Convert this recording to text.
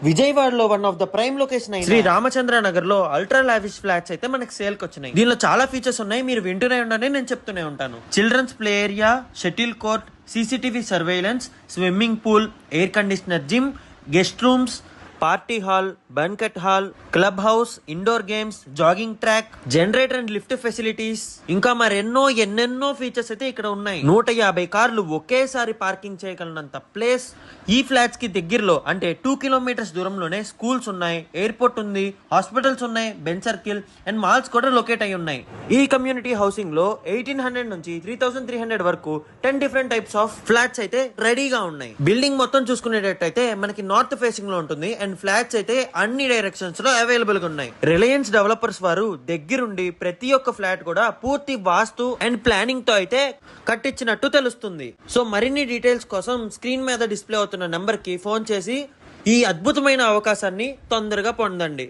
విజయవాడలో one of the prime location అయిన శ్రీ రామచంద్ర నగర్ లో అల్ట్రా లావిష్ ఫ్లాట్స్ అయితే మనకి సేల్ కి వచ్చినాయి. దీనిలో చాలా ఫీచర్స్ ఉన్నాయి, మీరు వింటూనే ఉండండి, నేను చెప్తూనే ఉంటాను. Children's play area, shuttle court, CCTV surveillance, swimming pool, air conditioner gym, guest rooms, party hall, banquet hall, club house, indoor games, jogging track, generator and lift facilities, ఇంకా ఎన్నెన్నో ఫీచర్స్ అయితే ఇక్కడ ఉన్నాయి. 150 కార్లు ఒకేసారి పార్కింగ్ చేయగలనంత ప్లేస్. ఈ flats కి దగ్గరలో అంటే 2 కిలోమీటర్స్ దూరంలోనే స్కూల్స్ ఉన్నాయి, ఎయిర్పోర్ట్ ఉంది, హాస్పిటల్స్ ఉన్నాయి, బెన్ సర్కిల్ అండ్ మాల్స్ కూడా లొకేట్ అయి ఉన్నాయి. ఈ కమ్యూనిటీ హౌసింగ్ లో 1800 నుంచి 3300 వరకు 10 డిఫరెంట్ టైప్స్ ఆఫ్ ఫ్లాట్స్ అయితే రెడీగా ఉన్నాయి. బిల్డింగ్ మొత్తం చూసుకునేటట్టయితే మనకి నార్త్ ఫేసింగ్ లో ఉంటుంది అండ్ ఫ్లాట్స్ అయితే అన్ని డైరెక్షన్స్ లో అవైలబుల్ గా ఉన్నాయి. రిలయన్స్ డెవలపర్స్ వారు దగ్గరుండి ప్రతి ఒక్క ఫ్లాట్ కూడా పూర్తి వాస్తు అండ్ ప్లానింగ్ తో అయితే కట్టించినట్టు తెలుస్తుంది. సో మరిన్ని డీటెయిల్స్ కోసం స్క్రీన్ మీద డిస్ప్లే అవుతున్న నెంబర్ కి ఫోన్ చేసి ఈ అద్భుతమైన అవకాశాన్ని తొందరగా పొందండి.